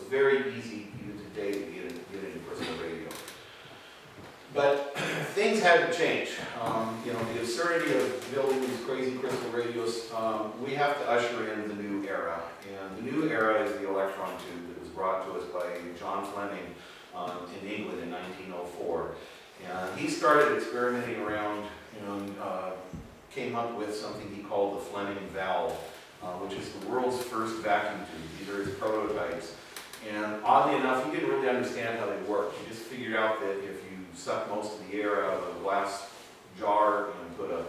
it's very easy even today to get into crystal radio. But things had to change. You know, the absurdity of building these crazy crystal radios, we have to usher in the new era. And the new era is the electron tube that was brought to us by John Fleming in England in 1904. And he started experimenting around, you know, came up with something he called the Fleming valve, which is the world's first vacuum tube. These are his prototypes. And oddly enough, he didn't really understand how they worked. He just figured out that if you suck most of the air out of a glass jar and put a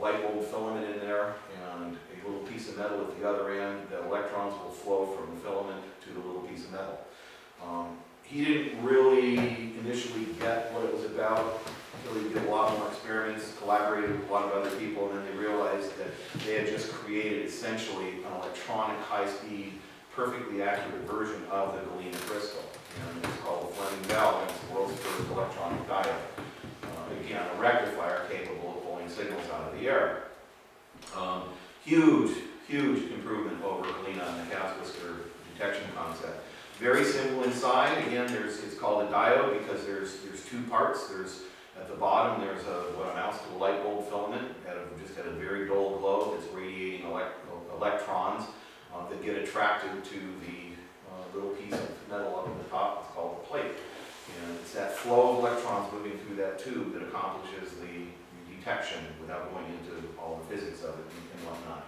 light bulb filament in there and a little piece of metal at the other end, the electrons will flow from the filament to the little piece of metal. He didn't really initially get what it was about until he did a lot more experiments, collaborated with a lot of other people, and then they realized that they had just created essentially an electronic, high-speed, perfectly accurate version of the Galena crystal. And it's called the Fleming valve, and it's the world's first electronic diode. Again, a rectifier capable of pulling signals out of the air. Huge, huge improvement over Galena and the gas whisker detection concept. Very simple inside. Again, it's called a diode because there's two parts. There's at the bottom there's what amounts to a light bulb filament that just had a very dull glow that's radiating electrons that get attracted to the little piece of metal up at the top. It's called the plate. And it's that flow of electrons moving through that tube that accomplishes the detection without going into all the physics of it and whatnot.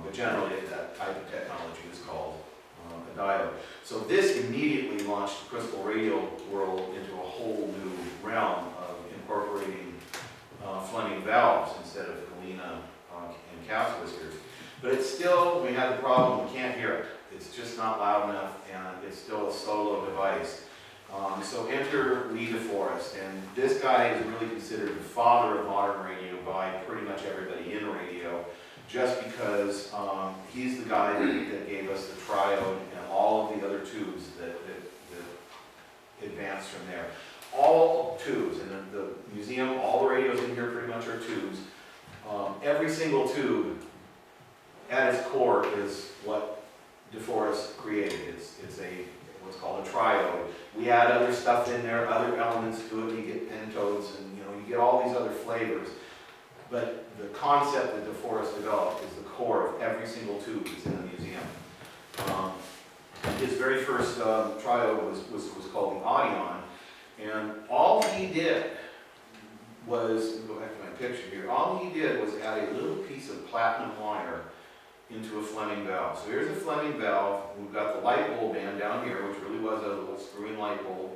But generally, that type of technology is called a diode. So this immediately launched the crystal radio world into a whole new realm of incorporating Fleming valves instead of Galena and calf's whiskers. But it's still, we have the problem, we can't hear it. It's just not loud enough, and it's still a solo device. So enter Lee DeForest, and this guy is really considered the father of modern radio by pretty much everybody in radio, just because he's the guy that gave us the triode and all of the other tubes that advanced from there. All tubes, and the museum, all the radios in here pretty much are tubes. Every single tube at its core is what DeForest created. It's what's called a triode. We add other stuff in there, other elements to it. You get pentodes, and you get all these other flavors. But the concept that DeForest developed is the core of every single tube that's in the museum. His very first triode was called the Audion, and all he did was, go back to my picture here, all he did was add a little piece of platinum wire into a Fleming valve. So here's a Fleming valve. We've got the light bulb band down here, which really was a little screw-in light bulb.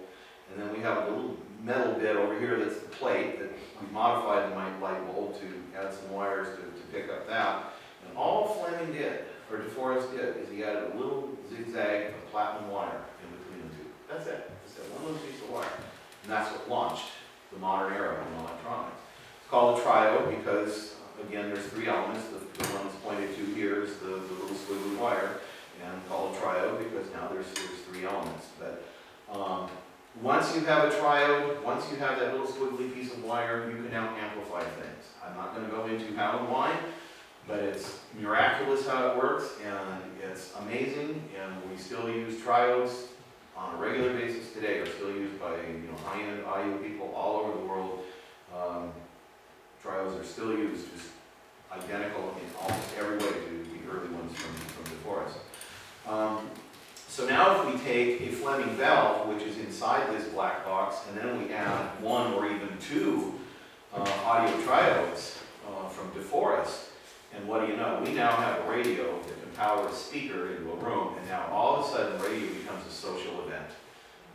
And then we have a little metal bit over here that's the plate that we modified the light bulb to add some wires to pick up that. And all Fleming did, or DeForest did, is he added a little zigzag of platinum wire in between the two. That's it. Just that one little piece of wire. And that's what launched the modern era in electronics. It's called a triode because, again, there's three elements. The one that's pointed to here is the little squiggly wire, and called a triode because now there's three elements. But once you have a triode, once you have that little squiggly piece of wire, you can now amplify things. I'm not going to go into how and why, but it's miraculous how it works, and it's amazing, and we still use triodes on a regular basis today, are still used by high-end audio people all over the world. Triodes are still used, just identical in almost every way to the early ones from DeForest. So now if we take a Fleming valve, which is inside this black box, and then we add one or even two audio triodes from DeForest, and what do you know? We now have a radio that can power a speaker into a room, and now all of a sudden radio becomes a social event.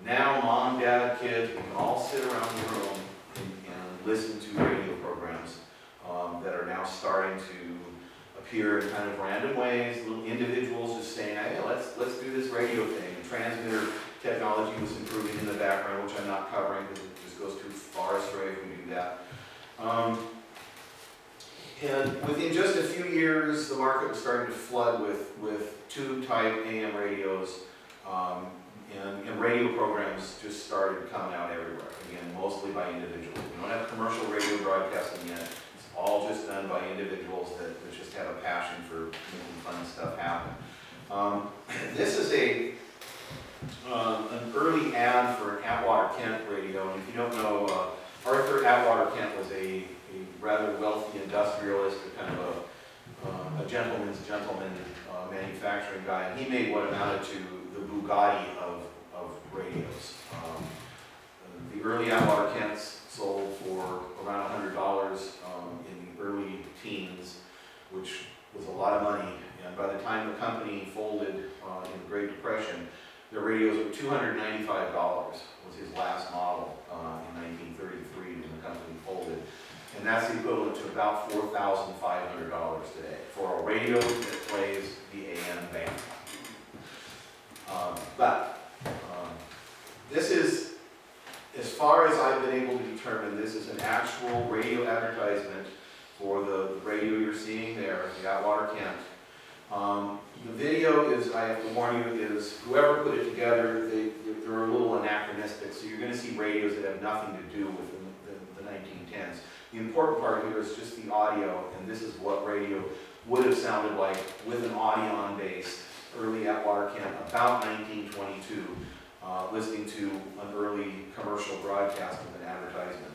Now mom, dad, kids, we can all sit around the room and listen to radio programs that are now starting to appear in kind of random ways, little individuals just saying, hey, let's do this radio thing. And transmitter technology was improving in the background, which I'm not covering because it just goes too far astray if we do that. And within just a few years, the market was starting to flood with tube-type AM radios, and radio programs just started coming out everywhere, again, mostly by individuals. We don't have commercial radio broadcasting yet. It's all just done by individuals that just have a passion for making fun stuff happen. This is a early ad for an Atwater Kent radio. And if you don't know, Arthur Atwater Kent was a rather wealthy industrialist, a kind of a gentleman's gentleman manufacturing guy. And he made what amounted to the Bugatti of radios. The early Atwater Kents sold for around $100 in the early teens, which was a lot of money. And by the time the company folded in the Great Depression, their radios were $295, was his last model in 1933 when the company folded. And that's the equivalent to about $4,500 today for a radio that plays the AM band. This is, as far as I've been able to determine, this is an actual radio advertisement for the radio you're seeing there, the Atwater Kent. The video is, I have to warn you, is whoever put it together, they're a little anachronistic, so you're going to see radios that have nothing to do with the 1910s. The important part here is just the audio, and this is what radio would have sounded like with an Audion based early Atwater Kent about 1922, listening to an early commercial broadcast of an advertisement.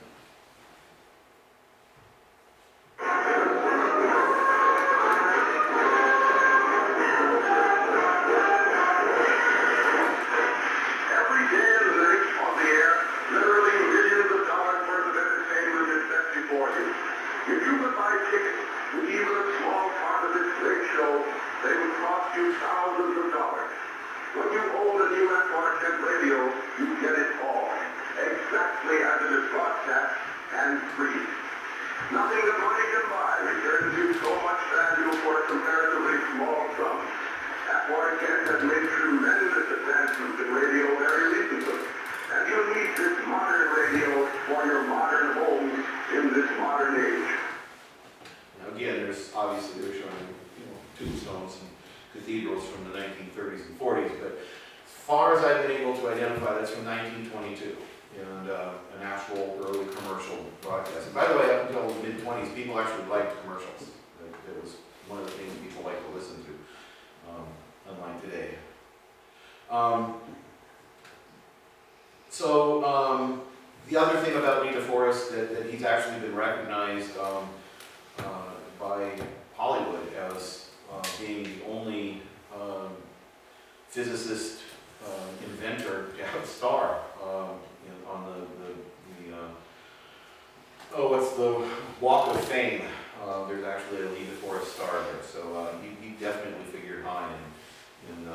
The other thing about Lee DeForest that he's actually been recognized by Hollywood as being the only physicist inventor to have a star on what's the Walk of Fame. There's actually a Lee DeForest star there, so he definitely figured high in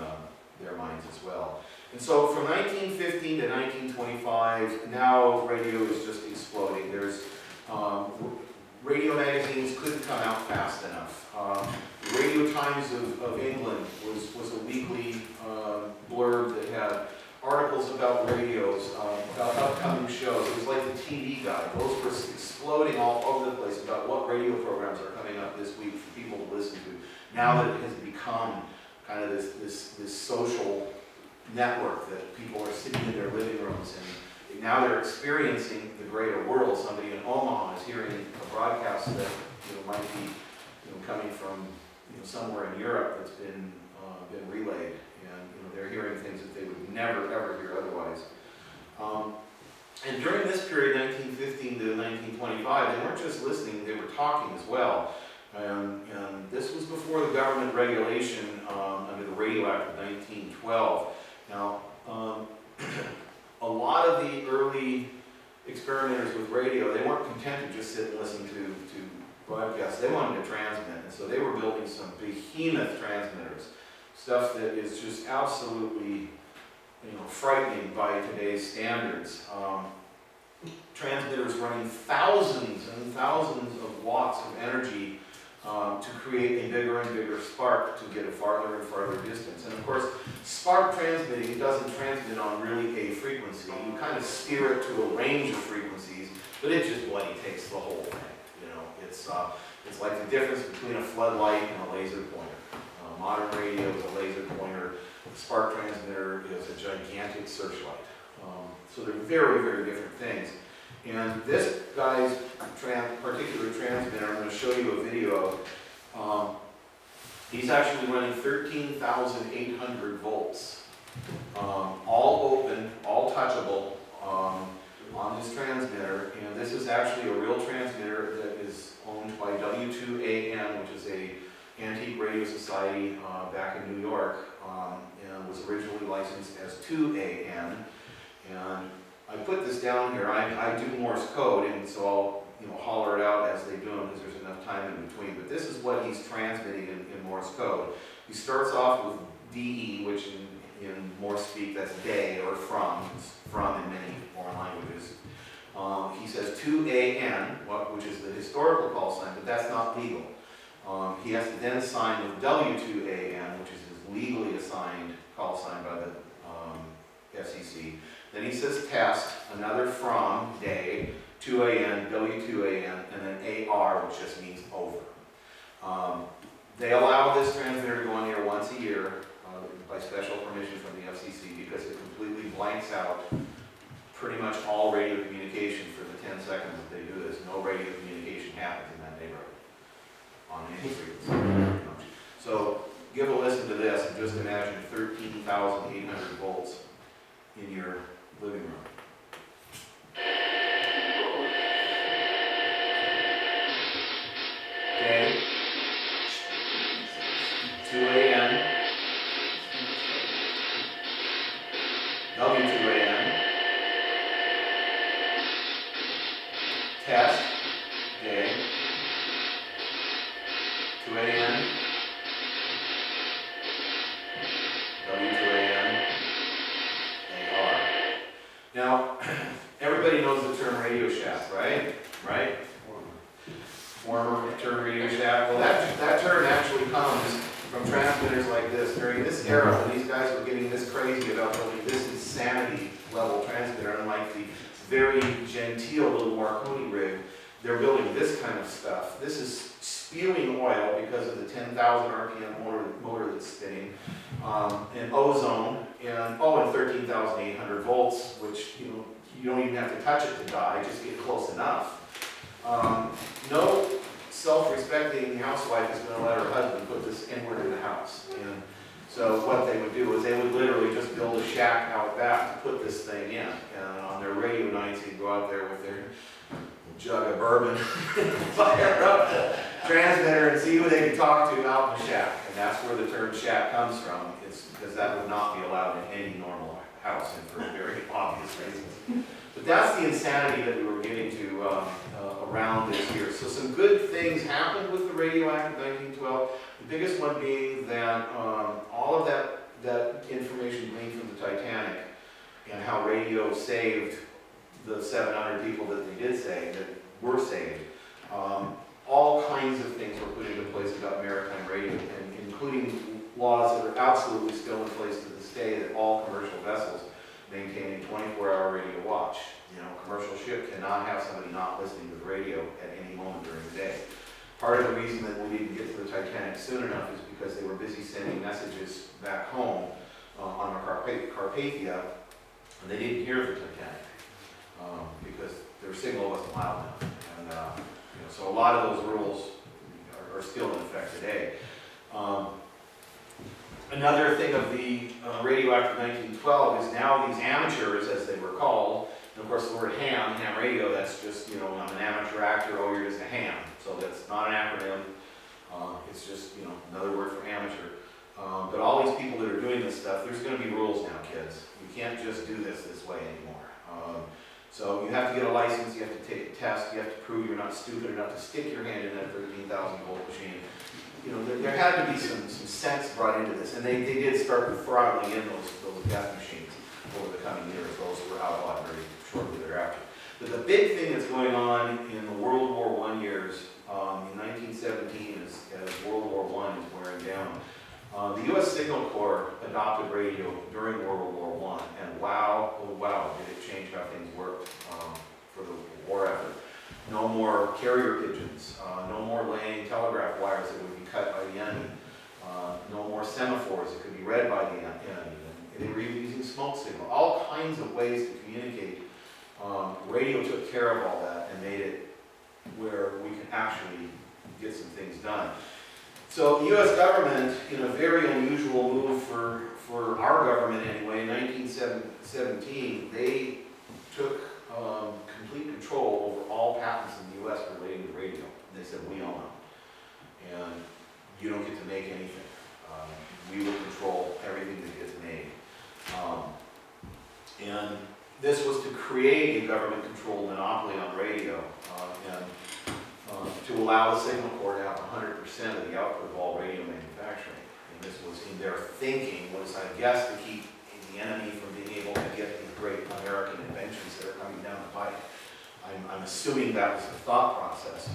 their minds as well. And so from 1915 to 1925, now radio is just exploding. There's radio magazines couldn't come out fast enough. The Radio Times of England was a weekly blurb that had articles about radios, about upcoming shows. It was like the TV Guide. Those were exploding all over the place about what radio programs are coming up this week for people to listen to. Now that it has become kind of this social network that people are sitting in their living rooms and now they're experiencing the greater world. Somebody in Omaha is hearing a broadcast that might be coming from somewhere in Europe that's been relayed, and they're hearing things that they would never ever hear otherwise. And during this period, 1915 to 1925, they weren't just listening; they were talking as well. And this was before the government regulation under the Radio Act of 1912. Now, a lot of the early experimenters with radio, they weren't content to just sit and listen to broadcasts. They wanted to transmit, and so they were building some behemoth transmitters, stuff that is just absolutely, frightening by today's standards. Transmitters running thousands and thousands of watts of energy to create a bigger and bigger spark to get a farther and farther distance. And of course, spark transmitting doesn't transmit on really a frequency. You kind of steer it to a range of frequencies, but it just bloody takes the whole thing. It's like the difference between a floodlight and a laser pointer. Modern radio is a laser pointer. The spark transmitter is a gigantic searchlight. So they're very, very different things. And this guy's particular transmitter, I'm going to show you a video of. He's actually running 13,800 volts, all open, all Radio Society back in New York, and was originally licensed as 2AN. And I put this down here. I do Morse code, and so I'll holler it out as they do them because there's enough time in between. But this is what he's transmitting in Morse code. He starts off with DE, which in Morse speak, that's day or from. It's from in many foreign languages. He says 2AN, which is the historical call sign, but that's not legal. He has to then sign with W2AN, which is his legally assigned call sign by the FCC. Then he says test, another from, day, 2AN, W2AN, and then AR, which just means over. They allow this transmitter to go on the air once a year by special permission from the FCC because it completely blanks out pretty much all radio communication for the 10 seconds that they do this. No radio communication happens in that neighborhood on any frequency. So give a listen to this and just imagine 13,800 volts in your living room. Okay. 2AN. W2AN. Test. Okay. 2AN. W2AN. AR. Now, everybody knows the term Radio Shack, right? Right? Former term Radio Shack. Well, that term actually comes from transmitters like this. During this era, when these guys were getting this crazy about building this insanity level transmitter, unlike the very genteel little Marconi rig, they're building this kind of stuff. This is spewing oil because of the 10,000 RPM motor that's spinning, and ozone, and 13,800 volts, which you don't even have to touch it to die, just get close enough. No self-respecting housewife is going to let her husband put this anywhere in the house. And so what they would do is they would literally just build a shack out back to put this thing in. And on their radio nights, they'd go out there with their jug of bourbon, fire up the transmitter and see who they could talk to out in the shack. And that's where the term shack comes from. It's because that would not be allowed in any normal house, and for very obvious reasons. But that's the insanity that we were getting to around this year. So some good things happened with the Radio Act of 1912. The biggest one being that all of that information gleaned from the Titanic and how radio saved the 700 people that they did save, that were saved. All kinds of things were put into place about maritime radio, and including laws that are absolutely still in place to this day that all commercial vessels maintain a 24-hour radio watch. Commercial ship cannot have somebody not listening to the radio at any moment during the day. Part of the reason that we didn't get to the Titanic soon enough is because they were busy sending messages back home on our Carpathia, and they didn't hear the Titanic because their signal wasn't loud enough. And so a lot of those rules are still in effect today. Another thing of the Radio Act of 1912 is now these amateurs, as they were called, and of course the word ham radio, that's just, I'm an amateur actor, you're just a ham. So that's not an acronym, it's just, another word for amateur. But all these people that are doing this stuff, there's going to be rules now, kids. You can't just do this way anymore. So you have to get a license, you have to take a test, you have to prove you're not stupid enough to stick your hand in that 13,000 volt machine. There had to be some sense brought into this, and they did start throttling in those death machines over the coming years. Those were outlawed very shortly thereafter. But the big thing that's going on in the World War I years, in 1917, as World War I is wearing down, the U.S. Signal Corps adopted radio during World War I, and wow, oh wow, did it change how things worked for the war effort. No more carrier pigeons, no more laying telegraph wires that would be cut by the enemy, no more semaphores that could be read by the enemy. And they were even using smoke signal, all kinds of ways to communicate. Radio took care of all that and made it where we can actually get some things done. So the U.S. government, in a very unusual move for our government anyway, in 1917, they took complete control over all patents in the U.S. relating to radio. They said, we own them. And you don't get to make anything. We will control everything that gets made. And this was to create a government-controlled monopoly on radio, and to allow the Signal Corps to have 100% of the output of all radio manufacturing. And this was in their thinking, was, I guess, to keep the enemy from being able to get these great American inventions that are coming down the pike. I'm assuming that was the thought process.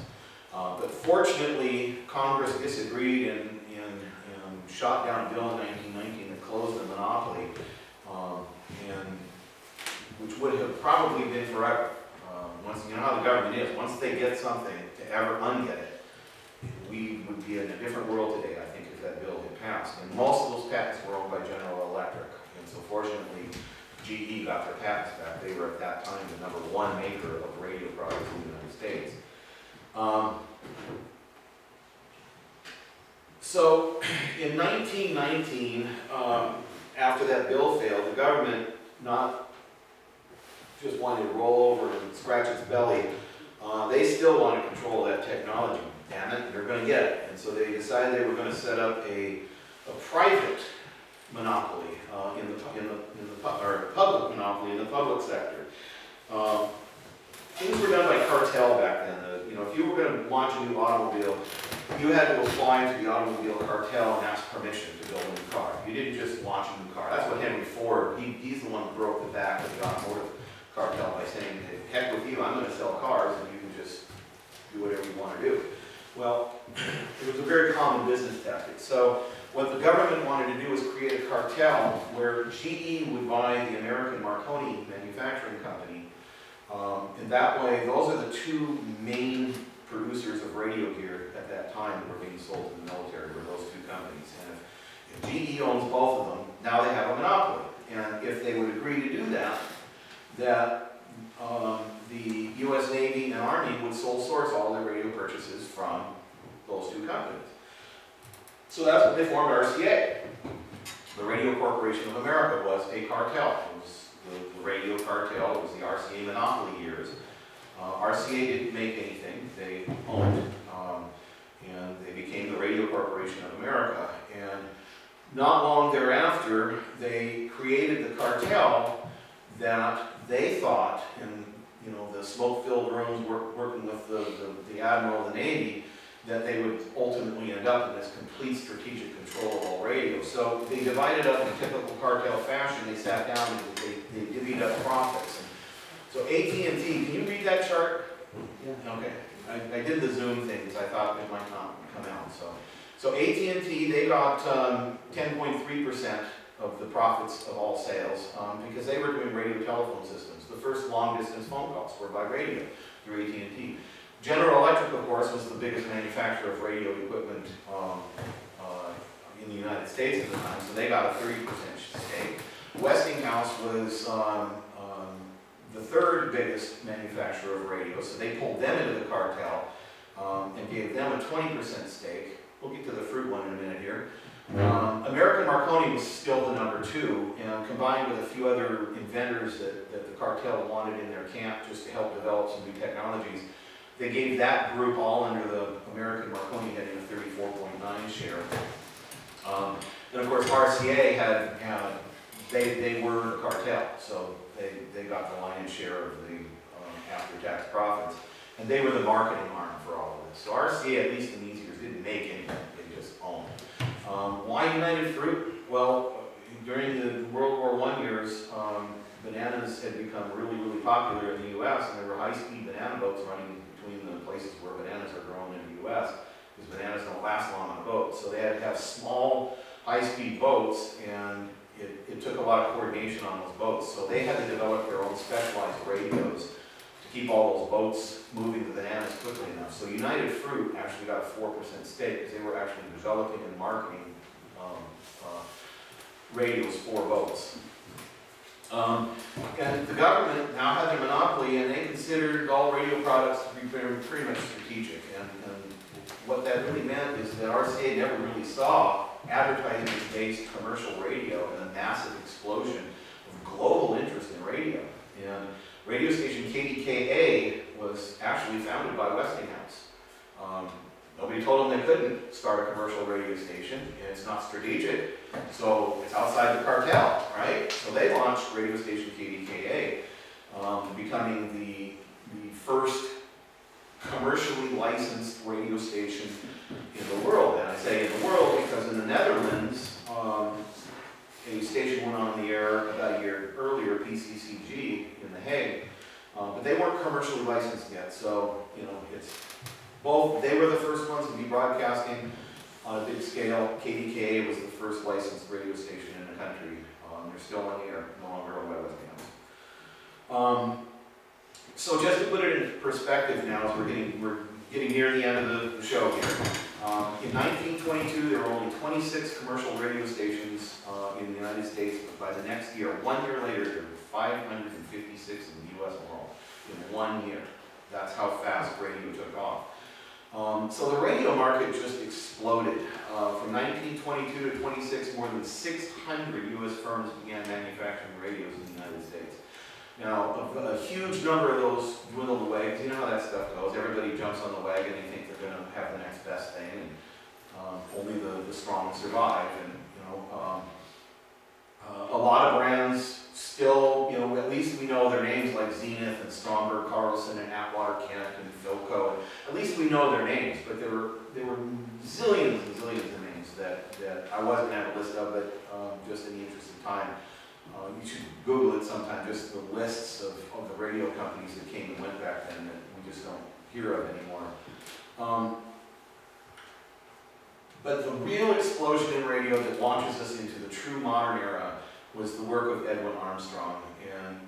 But fortunately, Congress disagreed and shot down a bill in 1919 that closed the monopoly, and which would have probably been forever. Once, you know how the government is, once they get something, to ever unget it, we would be in a different world today, I think, if that bill had passed. And most of those patents were owned by General Electric, and so fortunately, GE got their patents back. They were at that time the #1 maker of radio products in the United States. So in 1919, after that bill failed, the government not just wanted to roll over and scratch its belly, they still wanted control of that technology. Damn it, they're going to get it. And so they decided they were going to set up a private monopoly or public monopoly in the public sector. Things were done by cartel back then. You know, if you were going to launch a new automobile, you had to apply to the automobile cartel and ask permission to build a new car. You didn't just launch a new car. That's what Henry Ford, he's the one who broke the back of the automotive cartel by saying, hey, heck with you, I'm going to sell cars and you can just do whatever you want to do. Well, it was a very common business tactic. So what the government wanted to do was create a cartel where GE would buy the American Marconi manufacturing company. And that way, those are the two main producers of radio gear at that time that were being sold to the military, were those two companies. And if GE owns both of them, now they have a monopoly. And if they would agree to do that, the U.S. Navy and Army would sole source all their radio purchases from those two companies. So that's when they formed RCA. The Radio Corporation of America was a cartel. It was the radio cartel. It was the RCA monopoly years. RCA didn't make anything. They owned, and they became the Radio Corporation of America. And not long thereafter, they created the cartel that they thought, in the smoke-filled rooms working with the Admiral of the Navy, that they would ultimately end up in this complete strategic control of all radio. So they divided up in typical cartel fashion. They sat down and they divvied up profits. And so AT&T, can you read that chart? Yeah. Okay. I did the Zoom thing because I thought it might not come out. So AT&T, they got 10.3% of the profits of all sales because they were doing radio telephone systems. The first long-distance phone calls were by radio through AT&T. General Electric, of course, was the biggest manufacturer of radio equipment in the United States at the time, so they got a 30% stake. Westinghouse was the third biggest manufacturer of radios, so they pulled them into the cartel and gave them a 20% stake. We'll get to the fruit one in a minute here. American Marconi was still the #2, and combined with a few other inventors that the cartel wanted in their camp just to help develop some new technologies, they gave that group all under the American Marconi getting a 34.9 share. And of course RCA they were the cartel, so they got the lion's share of the after-tax profits, and they were the marketing arm for all of this. So RCA, at least in these years, didn't make anything, they just owned. Why United Fruit? Well, during the World War I years, bananas had become really, really popular in the U.S., and there were high-speed banana boats running between the places where bananas are grown in the U.S., because bananas don't last long on a boat. So they had to have small, high-speed boats, and it took a lot of coordination on those boats. So they had to develop their own specialized radios to keep all those boats moving the bananas quickly enough. So United Fruit actually got a 4% stake because they were actually developing and marketing radios for boats. And the government now had their monopoly, and they considered all radio products to be pretty much strategic. And what that really meant is that RCA never really saw advertising-based commercial radio and the massive explosion of global interest in radio. And radio station KDKA was actually founded by Westinghouse. Nobody Nobody told them they couldn't start a commercial radio station, and it's not strategic, so it's outside the cartel, right? So they launched radio station KDKA, becoming the first commercially licensed radio station in the world. And I say in the world because in the Netherlands, a station went on the air about a year earlier, PCCG in The Hague, but they weren't commercially licensed yet. So, you know, it's both, they were the first ones to be broadcasting on a big scale. KDKA was the first licensed radio station in the country. They're still on the air, no longer on web. So just to put it in perspective now, as we're getting near the end of the show here. In 1922, there were only 26 commercial radio stations in the United States, but by the next year, 1 year later, there were 556 in the U.S. alone, in 1 year. That's how fast radio took off. So the radio market just exploded. From 1922 to 26, more than 600 U.S. firms began manufacturing radios in the United States. Now, a huge number of those dwindled away, because you know how that stuff goes. Everybody jumps on the wagon, they think they're going to have the next best thing, and only the strong survive. And you know, a lot of brands still, you know, at least we know their names like Zenith and Stromberg Carlson and Atwater Kent and Philco. And at least we know their names, but there were zillions and zillions of names that I wasn't going to have a list of, but just in the interest of time. You should Google it sometime, just the lists of the radio companies that came and went back then that we just don't hear of anymore. But the real explosion in radio that launches us into the true modern era was the work of Edwin Armstrong. And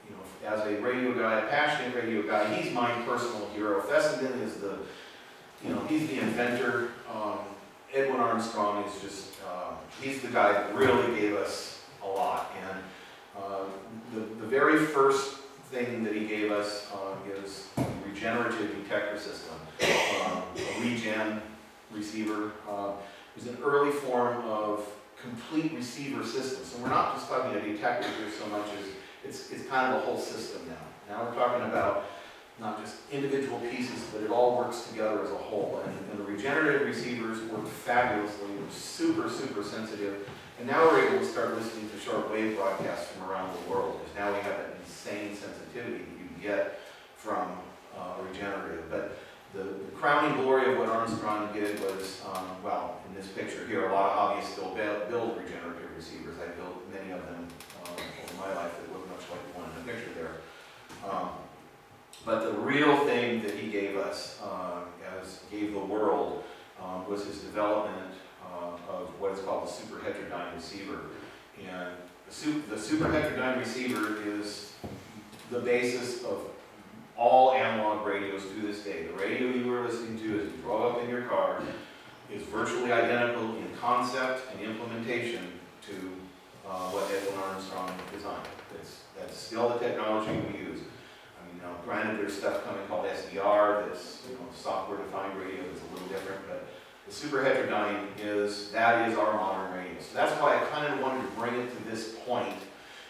you know, as a radio guy, a passionate radio guy, he's my personal hero. Fessenden is he's the inventor. Edwin Armstrong is just, he's the guy that really gave us a lot. And the very first thing that he gave us is a regenerative detector system, a regen receiver. It was an early form of complete receiver system. So we're not just talking a detector here so much as it's kind of a whole system now. Now we're talking about not just individual pieces, but it all works together as a whole. And the regenerative receivers work fabulously. They're super, super sensitive. And now we're able to start listening to shortwave broadcasts from around the world, because now we have that insane sensitivity that you can get from regenerative. But the crowning glory of what Armstrong did was, well, in this picture here, a lot of hobbyists still build regenerative receivers. I built many of them over my life that look much like the one in the picture there. But the real thing that he gave us, gave the world, was his development of what is called the super heterodyne receiver. And the super heterodyne receiver is the basis of all analog radios to this day. The radio you were listening to as you drove up in your car is virtually identical in concept and implementation to what Edwin Armstrong designed. That's still the technology we use. I mean, now granted there's stuff coming called SDR, that's software-defined radio that's a little different, but the super heterodyne is our modern radio. So that's why I kind of wanted to bring it to this point,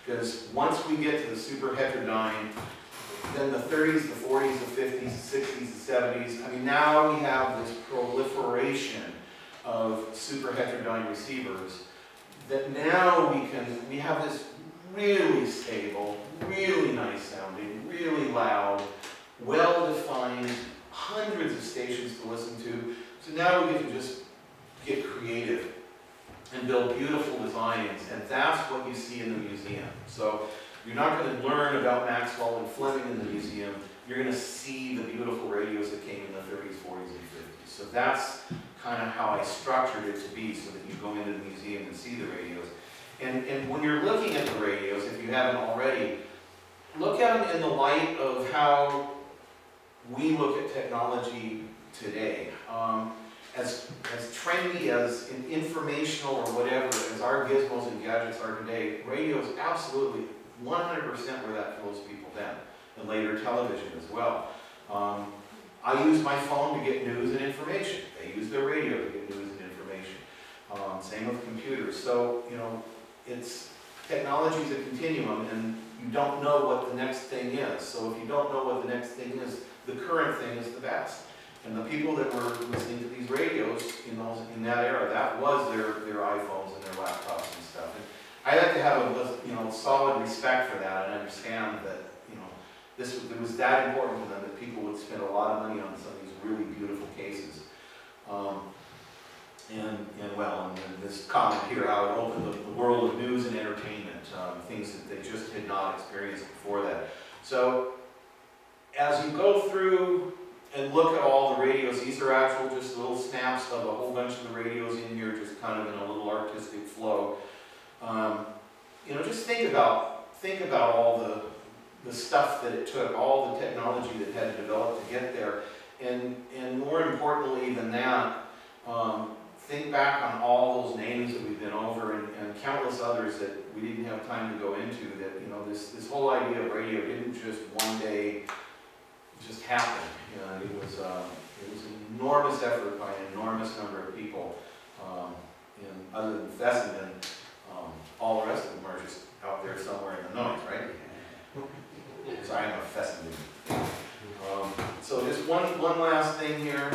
because once we get to the super heterodyne, then the 30s, the 40s, the 50s, the 60s, the 70s, I mean, now we have this proliferation of super heterodyne receivers that now we have this really stable, really nice sounding, really loud, well-defined, hundreds of stations to listen to. So now we get to just get creative and build beautiful designs, and that's what you see in the museum. So you're not going to learn about Maxwell and Fleming in the museum. You're going to see the beautiful radios that came in the 30s, 40s, and 50s. So that's kind of how I structured it to be, so that you go into the museum and see the radios. And when you're looking at the radios, if you haven't already, look at them in the light of how we look at technology today. As trendy, as informational or whatever, as our gizmos and gadgets are today, radio is absolutely 100% where that fills people then, and later television as well. I use my phone to get news and information. They use their radio to get news and information. Same with computers. So, technology is a continuum, and you don't know what the next thing is. So if you don't know what the next thing is, the current thing is the best. And the people that were listening to these radios in that era, that was their iPhones and their laptops and stuff. And I like to have a solid respect for that and understand that, it was that important to them that people would spend a lot of money on some of these really beautiful cases. And this comment here, how it opened the world of news and entertainment, things that they just had not experienced before that. So, as you go through and look at all the radios, these are actual just little snaps of a whole bunch of the radios in here, just kind of in a little artistic flow. Just think about all the stuff that it took, all the technology that had to develop to get there, and more importantly than that, think back on all those names that we've been over and countless others that we didn't have time to go into. That this whole idea of radio didn't just one day just happen. It was an enormous effort by an enormous number of people. And other than Fessenden, all the rest of them are just out there somewhere in the noise, right? Because I am a Fessenden. So just one last thing here.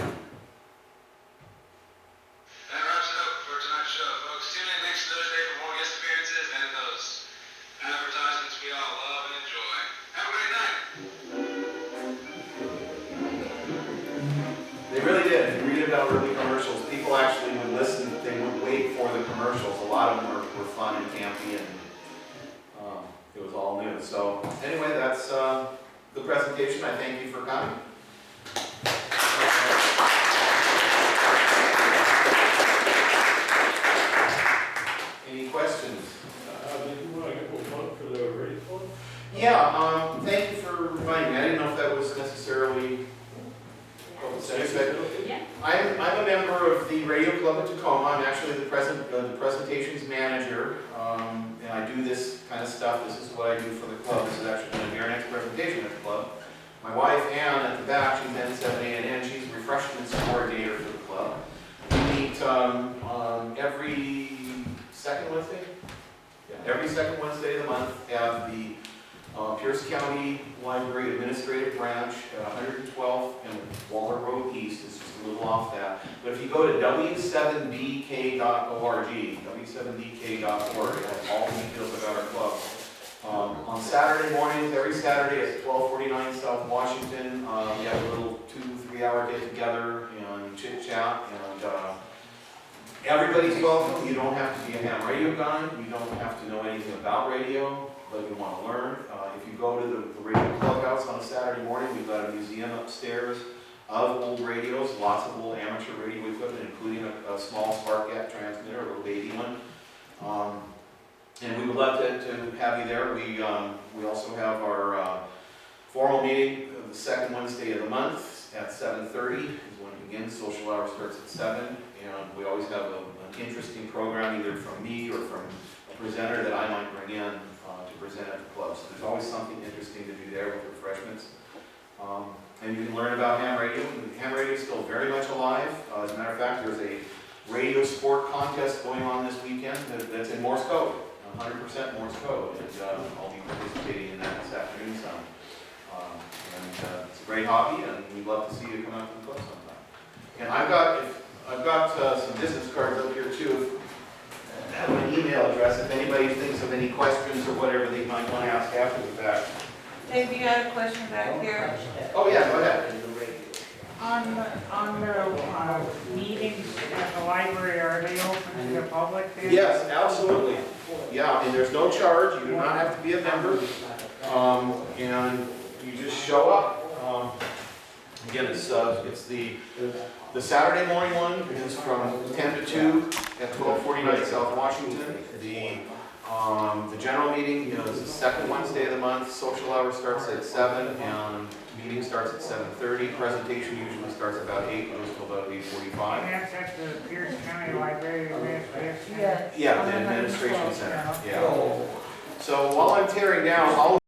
That wraps it up for tonight's show, folks. Tune in next Thursday for more guest appearances and those advertisements we all love and enjoy. Have a great night. They really did. If you read about early commercials, people actually would listen, they would wait for the commercials. A lot of them were fun and campy, and it was all new. So anyway, that's the presentation. I thank you for coming. Any questions? Did you want to give a plug for the radio club? Yeah, thank you for reminding me. I didn't know if that was necessarily what was said, but Yeah. I'm a member of the Radio Club at Tacoma. I'm actually the presentations manager, and I do this kind of stuff. This is what I do for the club. This is actually going to be our next presentation at the club. My wife, Ann, at the back, she's N7ANN. She's refreshments coordinator for the club. We meet every second Wednesday? Yeah, every second Wednesday of the month at the Pierce County Library Administrative Branch at 112th and Waller Road East. It's just a little off that. But if you go to w7dk.org, w7dk.org, it has all the details about our club. On Saturday mornings, every Saturday at 1249 South Washington, we have a little 2-3 hour get together and chit chat. And everybody's welcome. You don't have to be a ham radio guy. You don't have to know anything about radio, but you want to learn. If you go to the radio clubhouse on a Saturday morning, we've got a museum upstairs of old radios, lots of old amateur radio equipment, including a small spark gap transmitter, a little baby one. And we would love to have you there. We also have our formal meeting the second Wednesday of the month at 7:30 is when it begins. Social hour starts at 7, and we always have an interesting program either from me or from a presenter that I might bring in to present at the club. So there's always something interesting to do there with refreshments. And you can learn about ham radio. Ham radio is still very much alive. As a matter of fact, there's a radio sport contest going on this weekend that's in Morse code, 100% Morse code. And I'll be participating in that this afternoon some. It's a great hobby, and we'd love to see you come out to the club sometime. And I've got some business cards up here too. I have an email address if anybody thinks of any questions or whatever they might want to ask after the fact. Dave, you got a question back here? Oh yeah, go ahead. On the meetings at the library, are they open to the public then? Yes, absolutely. Yeah, and there's no charge. You do not have to be a member. And you just show up. Again, it's the Saturday morning one is from 10 to 2 at 1249 South Washington. The general meeting, is the second Wednesday of the month. Social hour starts at 7 and meeting starts at 7:30. Presentation usually starts about 8, goes till about 8:45. And that's at the Pierce County Library Administration? Yeah. Yeah, the administration center. Yeah. So while I'm tearing down, I'll